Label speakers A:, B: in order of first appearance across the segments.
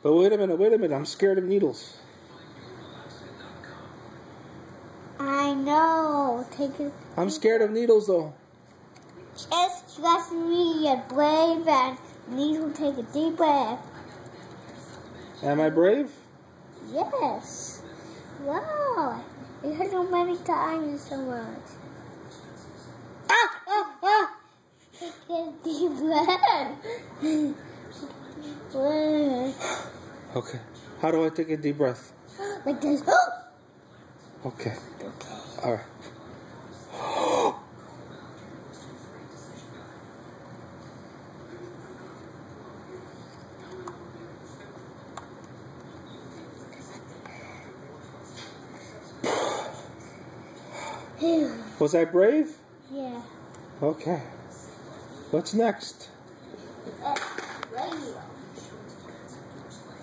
A: But wait a minute. I'm scared of needles.
B: I know.
A: I'm scared of needles, though.
B: Just trust me. You're brave, and you need to take a deep breath.
A: Am I brave?
B: Yes. Wow. You heard so many times so much. Take a deep breath.
A: Okay. How do I take a deep breath?
B: Like this.
A: Okay. All right. Was I brave?
B: Yeah.
A: Okay. What's next?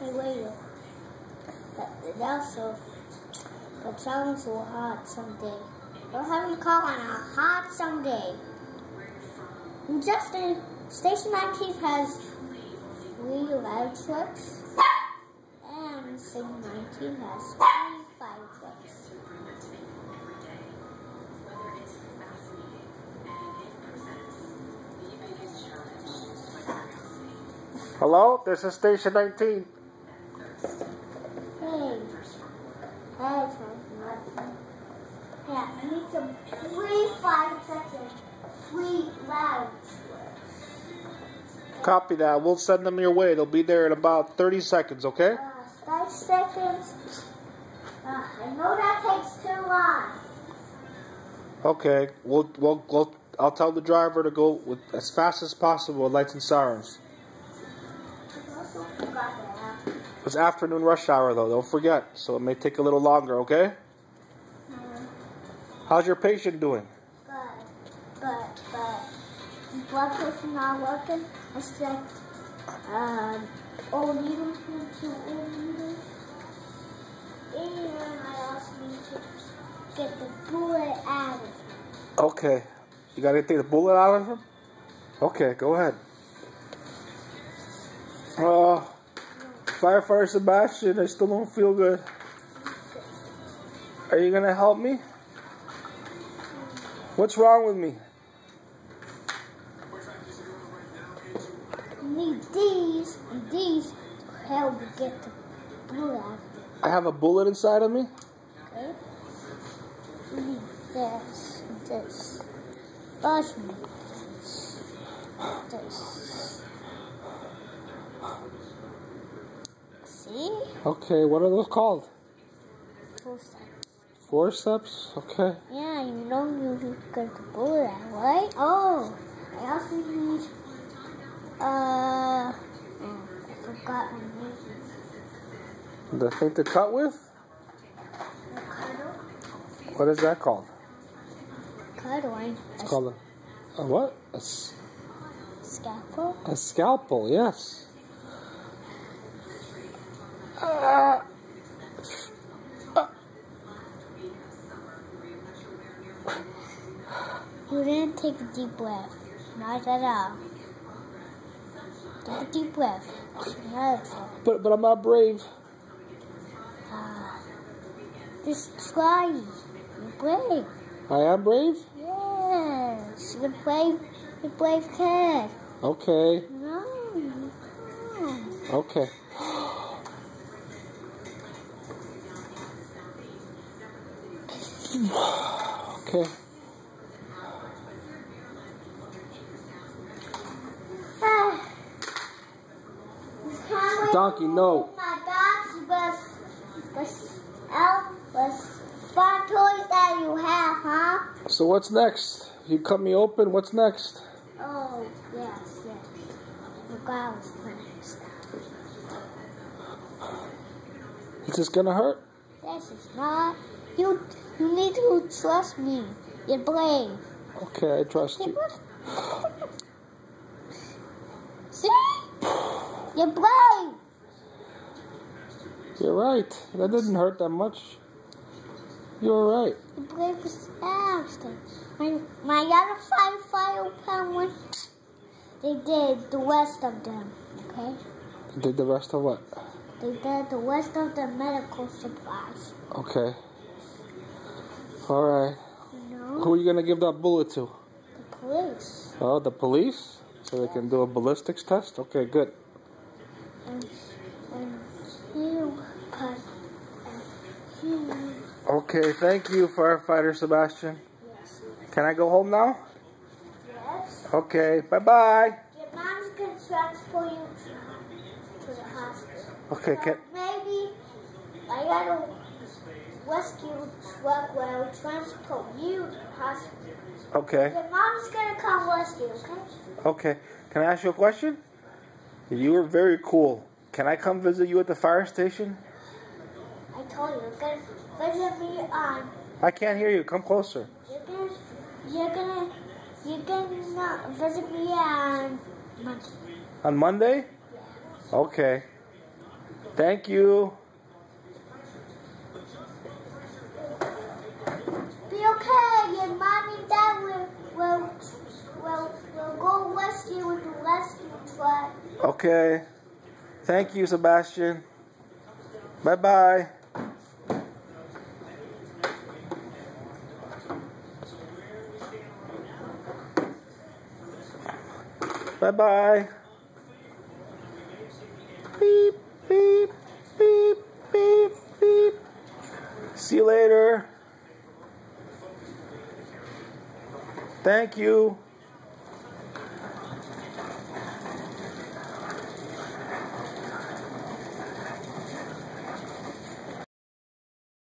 B: Radio. That sounds so hot someday. We'll have you call on a hot someday. Justin, Station 19 has 3 loud trucks, and Station 19 has 3 fire trucks.
A: Hello? This is Station 19.
B: Hey, yeah, I need some 3 fire trucks and 3 loud trucks.
A: Copy that. We'll send them your way. They'll be there in about 30 seconds, okay?
B: 5 seconds. I know that takes too long.
A: Okay. I'll tell the driver to go with as fast as possible with lights and sirens.
B: I also forgot that.
A: It's afternoon rush hour, though. Don't forget. So it may take a little longer, okay? How's your patient doing?
B: But his blood pressure not working. I said, old needles into old needles. And I also need to get the bullet out of him.
A: Okay. You got to take the bullet out of him? Okay, go ahead. Firefighter Sebastian, I still don't feel good. Are you going to help me? What's wrong with me?
B: You need these and these to help you get the bullet out of him.
A: I have a bullet inside of me?
B: Okay? You need this and this. Trust me. This. See?
A: Okay, what are those called?
B: Forceps.
A: Forceps? Okay.
B: Yeah, you know you get the bullet out, right? Oh, I also need, I forgot my name.
A: The thing to cut with?
B: The cuddle.
A: What is that called?
B: Cuddling.
A: It's called a what?
B: Scalpel.
A: A scalpel, yes.
B: You didn't take a deep breath. Not at all. Take a deep breath.
A: But I'm not brave.
B: Just try. You're brave.
A: I am brave?
B: Yes. You're brave. You're brave kid.
A: Okay.
B: No.
A: Okay. Okay. Donkey, no.
B: My box was 5 toys that you have, huh?
A: So what's next? You cut me open, what's next?
B: Oh, yes. The guy was next.
A: Is this gonna hurt?
B: This is not. You need to trust me. You're brave.
A: Okay, I trust you.
B: See? You're brave.
A: You're right. That didn't hurt that much. You're right.
B: You're brave as Ashton. My other 5 fire penguins, they did the rest of them, okay?
A: Did the rest of what?
B: They did the rest of the medical supplies.
A: Okay. All right.
B: You know?
A: Who are you going to give that bullet to?
B: The police.
A: Oh, the police? So they can do a ballistics test? Okay, good.
B: And you put
A: Okay, thank you, firefighter Sebastian.
B: Yes.
A: Can I go home now?
B: Yes.
A: Okay, bye-bye.
B: Your mom's going to transport you to the hospital.
A: Okay,
B: So maybe I got a rescue truck will transport you to the hospital.
A: okay,
B: Your mom's going to come rescue, okay?
A: okay. Can I ask you a question? You were very cool. Can I come visit you at the fire station?
B: I told you, you're going to visit me on...
A: I can't hear you. Come closer.
B: You're gonna visit me on Monday.
A: On Monday? Okay. Thank you.
B: Be okay. Your mom and dad will go rescue with the rescue truck.
A: Okay. Thank you, Sebastian. Bye-bye. Bye-bye. Beep, beep, beep, beep, beep. See you later. Thank you.